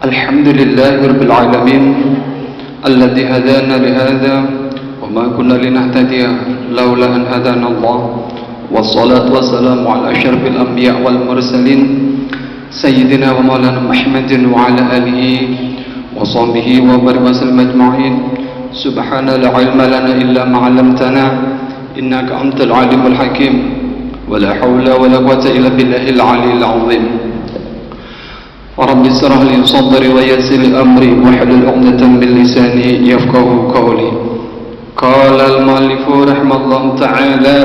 الحمد لله رب العالمين الذي هدانا لهذا وما كنا لنهتدي لولا أن هدانا الله، والصلاة والسلام على أشرف الأنبياء والمرسلين سيدنا ومولانا محمد وعلى آله وصحبه وبارك وسلم أجمعين. سبحان لا علم لنا إلا ما علمتنا إنك أنت العليم الحكيم، ولا حول ولا قوة إلا بالله العلي العظيم. رب اشرح لي صدري ويسر لي أمري واحلل عقدة من لساني يفقهوا قولي. قال المؤلف رحمه الله تعالى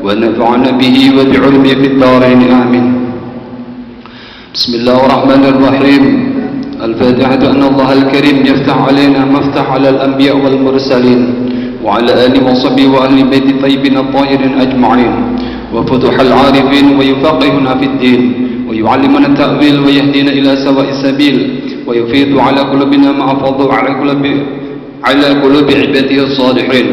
ونفعنا به وبعلمه في الدارين آمين. بسم الله الرحمن الرحيم. الفاتحة أن الله الكريم يفتح علينا مفتح على الأنبياء والمرسلين وعلى آله وصحبه وأهل بيت الطيبين الطاهرين أجمعين، وفتح العارفين ويفقهنا في الدين ويعلمنا التأويل ويهدينا إلى سواء السبيل ويفيض على قلوبنا ما أفاض على قلوب عباده الصالحين،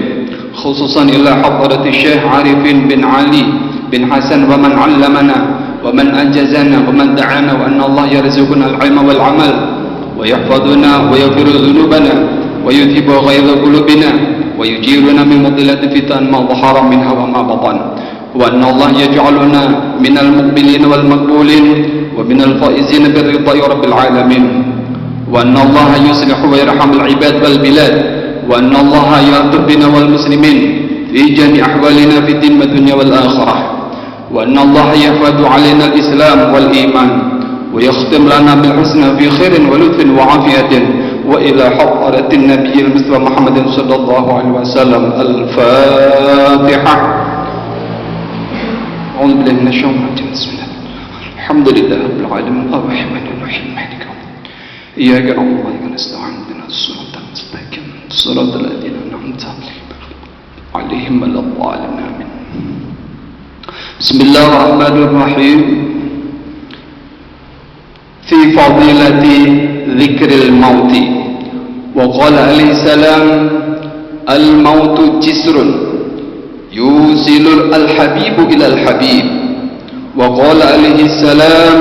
خصوصا إلى حضرة الشيخ عارفين بن علي بن حسن ومن علمنا ومن أنجزنا ومن دعانا، وأن الله يرزقنا العلم والعمل ويحفظنا ويغفر ذنوبنا ويذهب غيظ قلوبنا ويجيرنا من مضلات الفتن ما ظهر منها وما بطن، وأن الله يجعلنا من المقبلين والمقبولين ومن الفائزين بالرضا رب العالمين، وأن الله يصلح ويرحم العباد والبلاد، وأن الله يلطف بنا والمسلمين في جميع أحوالنا في الدين والدنيا والآخرة، وأن الله يحفظ علينا الإسلام والإيمان ويختم لنا بالحسنى في خير ولطف وعافية، وإلى حضرة النبي المصطفى محمد صلى الله عليه وسلم. الفاتحة. أعوذ بالله من الشيطان الرجيم. بسم الله. الحمد لله رب العالمين الرحمن الرحيم مالك يوم الدين إياك نعبد وإياك نستعين اهدنا الصراط المستقيم صراط الذين أنعمت عليهم غير الضالين آمين. بسم الله الرحمن الرحيم. في فضيلة ذكر الموت. وقال عليه السلام: الموت جسر يوصل الحبيب إلى الحبيب. وقال عليه السلام: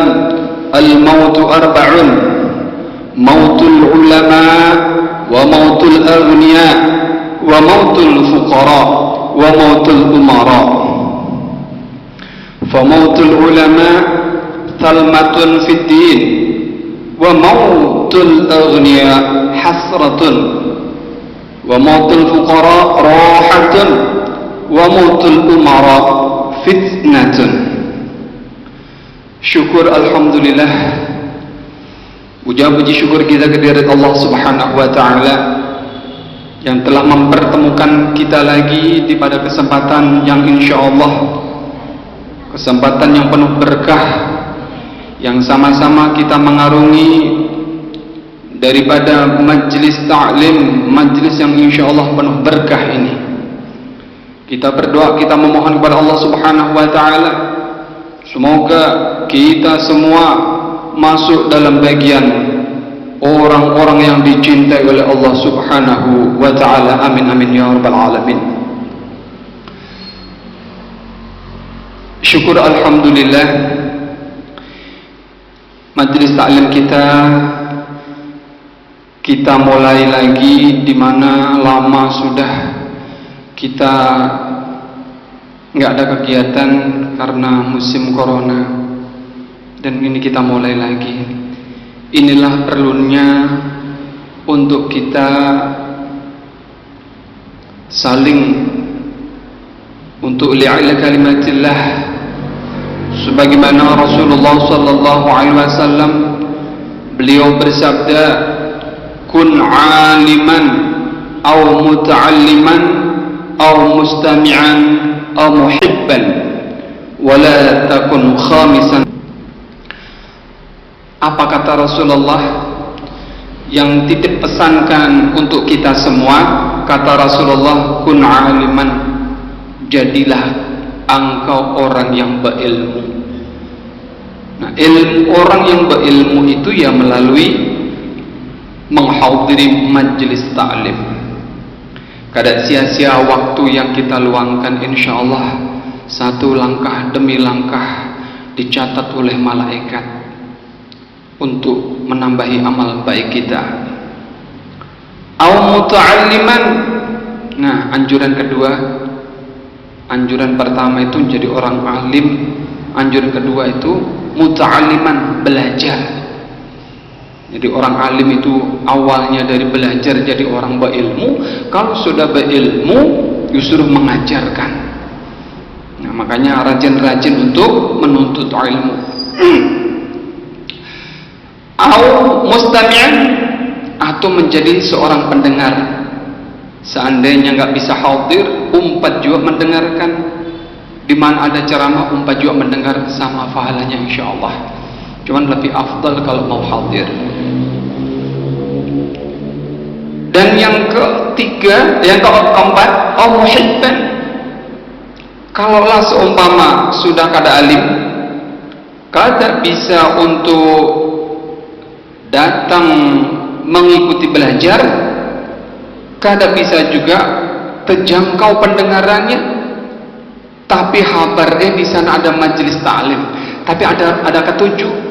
الموت أربع: موت العلماء وموت الأغنياء وموت الفقراء وموت الأمراء. فموت العلماء ثلمة في الدين، وموت الأغنياء حسرة، وموت الفقراء راحة، وموت الأمراء فتنة. Syukur alhamdulillah, puji syukur kita kehadirat Allah Subhanahu wa taala yang telah mempertemukan kita lagi di pada kesempatan yang insyaallah kesempatan yang penuh berkah, yang sama-sama kita mengarungi daripada majlis ta'lim, majlis yang insyaallah penuh berkah ini. Kita berdoa, kita memohon kepada Allah Subhanahu wa taala semoga kita semua masuk dalam bagian orang-orang yang dicintai oleh Allah Subhanahu wa taala. Amin amin ya rabbal alamin. Syukur alhamdulillah, majlis taklim kita mulai lagi, di mana lama sudah kita nggak ada kegiatan karena musim corona, dan ini kita mulai lagi. Inilah perlunya untuk kita saling untuk li'ila kalimatillah, sebagaimana Rasulullah sallallahu alaihi wasallam beliau bersabda: kun aliman aw muta'alliman aw mustami'an aw muhibban wala takun khamisan. Apa kata Rasulullah yang titip pesankan untuk kita semua? Kata Rasulullah, kun aliman, jadilah engkau orang yang berilmu. Nah, orang yang berilmu itu ya melalui menghadiri majlis ta'lim. Kada sia-sia waktu yang kita luangkan, insyaallah satu langkah demi langkah dicatat oleh malaikat. untuk menambahi amal baik kita. Au muta'alliman. Nah, anjuran kedua, anjuran pertama itu menjadi orang alim, anjuran kedua itu muta'alliman, belajar. Jadi orang alim itu awalnya dari belajar jadi orang berilmu. Kalau sudah berilmu justru mengajarkan. Nah, makanya rajin-rajin untuk menuntut ilmu. Au mustami'an, atau menjadi seorang pendengar. Seandainya nggak bisa hadir, umpat juga mendengarkan. Di mana ada ceramah, umpat juga mendengar, sama pahalanya insyaallah. Cuman lebih afdal kalau mau hadir. Dan yang ketiga, yang keempat, muhibban. Kalaulah seumpama sudah kada alim, kada bisa untuk datang mengikuti belajar, kada bisa juga terjangkau pendengarannya, tapi habarnya di sana ada majelis ta'lim, tapi ada ketujuh.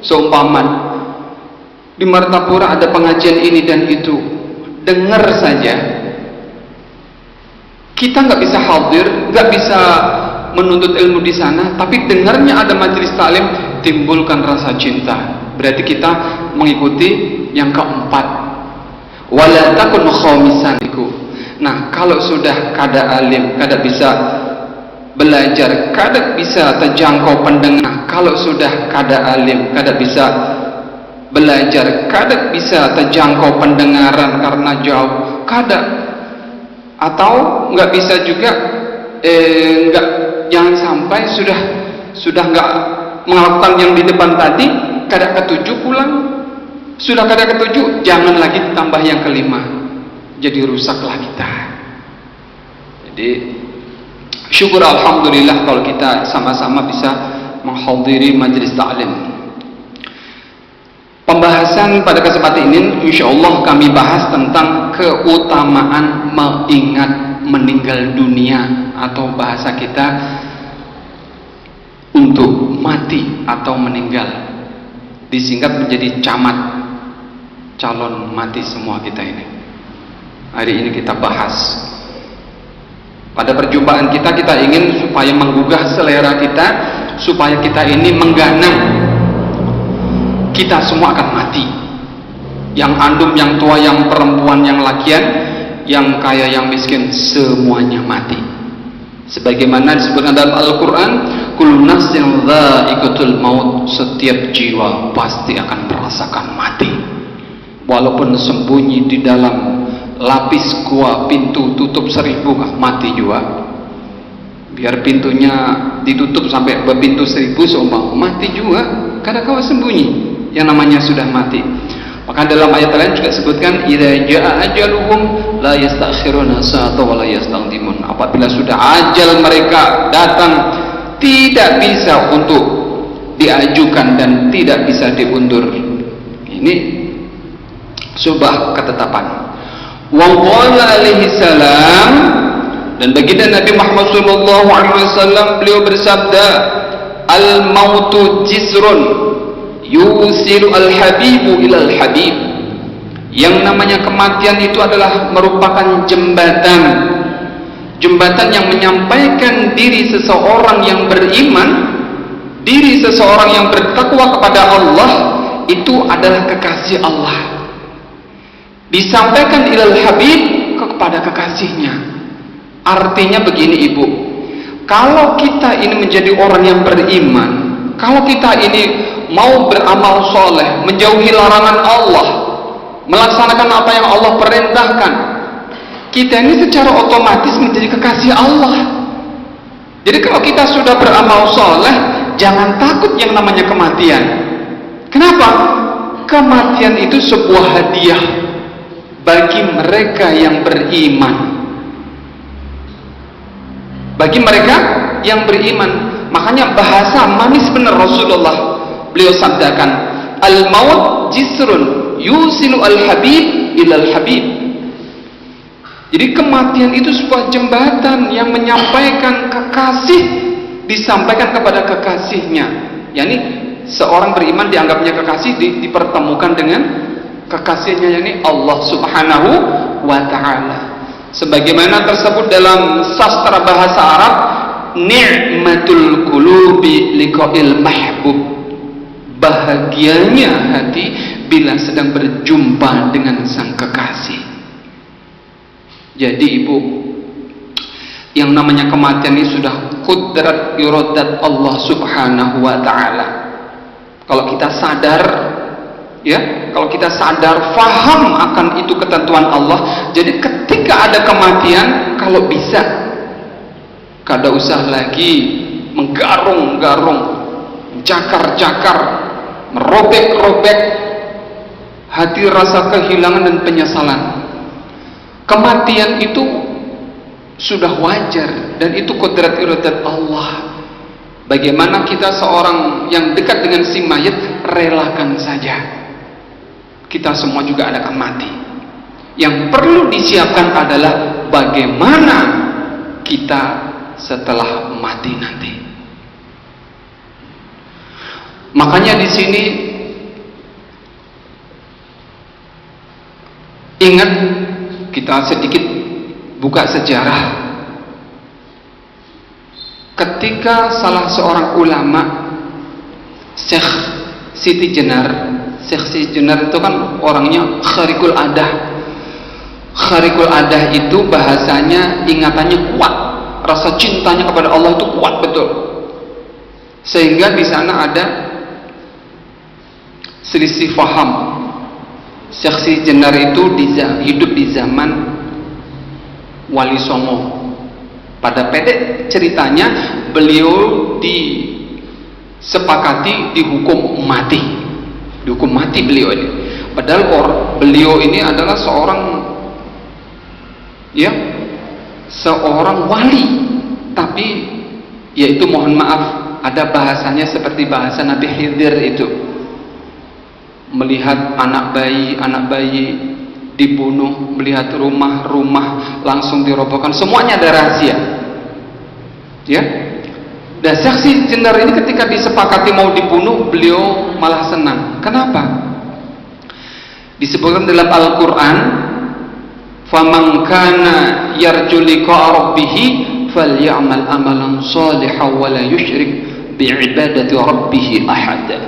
Seumpama di Martapura ada pengajian ini dan itu, dengar saja. Kita nggak bisa hadir, nggak bisa menuntut ilmu di sana, tapi dengarnya ada majelis ta'lim, timbulkan rasa cinta. Berarti kita mengikuti yang keempat. Wala takun khamisaniku. Nah, kalau sudah kada alim, kada bisa belajar, kada bisa terjangkau pendengar. Kalau sudah kada alim, kada bisa belajar, kada bisa terjangkau pendengaran karena jauh, kada, atau nggak bisa juga nggak, jangan sampai sudah nggak melakukan yang di depan tadi, kada ketujuh pulang. Sudah kada ketujuh, jangan lagi tambah yang kelima, jadi rusaklah kita. Jadi syukur alhamdulillah kalau kita sama-sama bisa menghadiri majelis ta'lim. Pembahasan pada kesempatan ini insyaallah kami bahas tentang keutamaan mengingat meninggal dunia, atau bahasa kita untuk mati atau meninggal, disingkat menjadi camat, calon mati semua kita ini. Hari ini kita bahas. Pada perjumpaan kita ingin supaya menggugah selera kita, supaya kita ini mengganang kita semua akan mati. Yang andum, yang tua, yang perempuan, yang lakian, yang kaya, yang miskin, semuanya mati. Sebagaimana disebutkan dalam Al-Quran, kullu nafsin dha'iqatul maut, setiap jiwa pasti akan merasakan mati. Walaupun sembunyi di dalam lapis gua, pintu tutup 1000, mati juga. Biar pintunya ditutup sampai berpintu 1000 seumpama, mati juga, karena kau sembunyi, yang namanya sudah mati. Maka dalam ayat lain juga sebutkan, idza jaa ajaluhum la yastakhiruna sa'ata wa la yastaqdimun. Apabila sudah ajal mereka datang, tidak bisa untuk diajukan dan tidak bisa diundur. Ini subah ketetapan. Wa qala alaihi salam, dan baginda Nabi Muhammad sallallahu alaihi wasallam beliau bersabda, al mautu jisrun yusilu al habibu ilal habib. Yang namanya kematian itu adalah merupakan jembatan yang menyampaikan diri seseorang yang beriman, diri seseorang yang bertakwa kepada Allah, itu adalah kekasih Allah. Disampaikan ilal habib, kepada kekasihnya. Artinya begini ibu, kalau kita ini menjadi orang yang beriman, kalau kita ini mau beramal soleh, menjauhi larangan Allah, melaksanakan apa yang Allah perintahkan, kita ini secara otomatis menjadi kekasih Allah. Jadi kalau kita sudah beramal soleh, jangan takut yang namanya kematian. Kenapa? Kematian itu sebuah hadiah bagi mereka yang beriman. Bagi mereka yang beriman. Makanya bahasa manis benar Rasulullah, beliau sabdakan, al maut jisrun yusilu al habib ilal habib. Jadi kematian itu sebuah jembatan yang menyampaikan kekasih, disampaikan kepada kekasihnya. Yani seorang beriman dianggapnya kekasih dipertemukan dengan kekasihnya, yakni Allah Subhanahu wa ta'ala. Sebagaimana tersebut dalam sastra bahasa Arab, ni'matul qulubi liqa'il mahbub, bahagianya hati bila sedang berjumpa dengan sang kekasih. Jadi ibu, yang namanya kematian ini sudah qudrat iradat Allah Subhanahu wa ta'ala. Kalau kita sadar, ya, kalau kita sadar, faham akan itu ketentuan Allah, jadi ketika ada kematian, kalau bisa kada usah lagi menggarung-garung, cakar-cakar, merobek-robek hati, rasa kehilangan dan penyesalan. Kematian itu sudah wajar dan itu qudrat iradat Allah. Bagaimana kita seorang yang dekat dengan si mayit, relakan saja. Kita semua juga akan mati. Yang perlu disiapkan adalah bagaimana kita setelah mati nanti. Makanya di sini ingat, kita sedikit buka sejarah. Ketika salah seorang ulama, Syekh Siti Jenar, Syekh Siti Jenar itu kan orangnya kharikul adah. Kharikul adah itu bahasanya ingatannya kuat, rasa cintanya kepada Allah itu kuat betul. Sehingga di sana ada selisih faham. Syekh Siti Jenar itu hidup di zaman Wali Songo. Pada pendek ceritanya, beliau disepakati dihukum mati. Dihukum mati beliau ini. Padahal beliau ini adalah seorang wali, tapi yaitu mohon maaf, ada bahasanya seperti bahasa Nabi Khidir itu. Melihat anak bayi dibunuh, melihat rumah-rumah langsung dirobohkan, semuanya ada rahasia. Ya. Dan Syekh Jenar ini ketika disepakati mau dibunuh, beliau malah senang. Kenapa? Disebutkan dalam Al-Qur'an, "Faman kana yarju liqa'a rabbih falyamal amalan shalihan wa la yusyrik bi'ibadati rabbih ahada."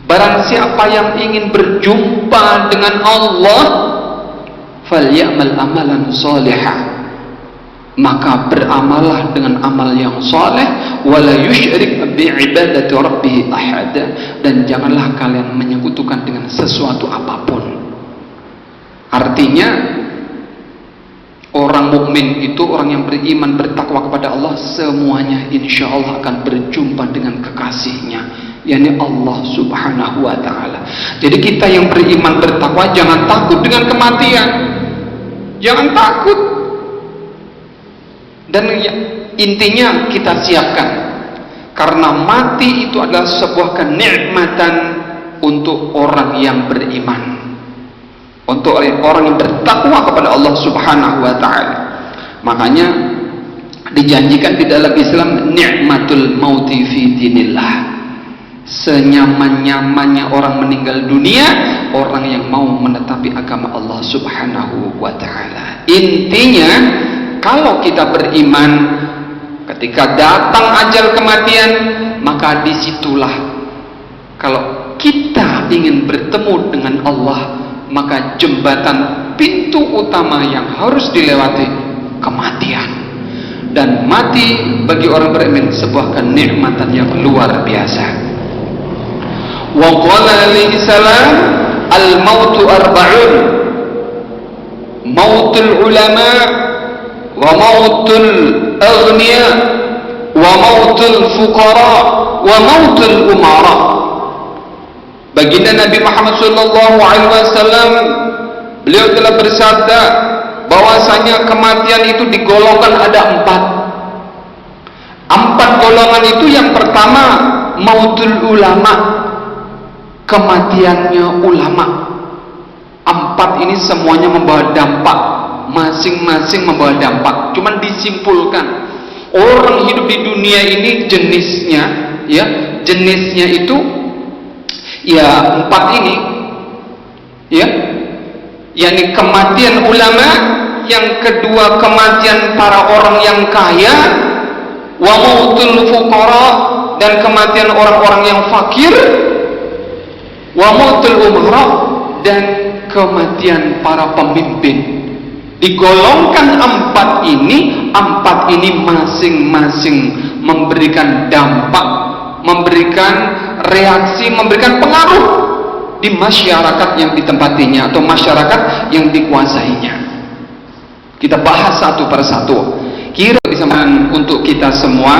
Barang siapa yang ingin berjumpa dengan Allah, falyamal amalan shalihan, maka beramallah dengan amal yang saleh, wala yusyrik bi'ibadati rabbih ahada, dan janganlah kalian menyekutukan dengan sesuatu apapun. Artinya orang mukmin itu orang yang beriman, bertakwa kepada Allah, semuanya insya Allah akan berjumpa dengan kekasihnya, yakni Allah Subhanahu wa ta'ala. Jadi kita yang beriman, bertakwa, jangan takut dengan kematian, jangan takut. Dan intinya kita siapkan, karena mati itu adalah sebuah kenikmatan untuk orang yang beriman, untuk orang yang bertakwa kepada Allah Subhanahu wa ta'ala. Makanya dijanjikan di dalam Islam, nikmatul mauti fi dinillah. Senyaman-nyamannya orang meninggal dunia, orang yang mau menetapi agama Allah Subhanahu wa ta'ala. Intinya, kalau kita beriman, ketika datang ajal kematian, maka disitulah kalau kita ingin bertemu dengan Allah, maka jembatan pintu utama yang harus dilewati kematian. Dan mati bagi orang beriman sebuah kenikmatan yang luar biasa. Wa qala alaihi salam, al-mautu arba'un, mautul ulama, wa mautul aghniya, wa mautul fuqara, wa mautul umara. Baginda Nabi Muhammad sallallahu alaihi wasallam, beliau telah bersabda bahwasanya kematian itu digolongkan ada 4. 4 golongan itu, yang pertama mautul ulama, kematiannya ulama. 4 ini semuanya membawa dampak, masing-masing membawa dampak. Cuman disimpulkan, orang hidup di dunia ini jenisnya, ya, jenisnya itu ya 4 ini, ya, yakni kematian ulama, yang kedua kematian para orang yang kaya, wa mautul fuqara, dan kematian orang-orang yang fakir, wa mautul umara, dan kematian para pemimpin. Digolongkan 4 ini masing-masing memberikan dampak, memberikan reaksi, memberikan pengaruh di masyarakat yang ditempatinya atau masyarakat yang dikuasainya. Kita bahas satu persatu. Kira bisa untuk kita semua.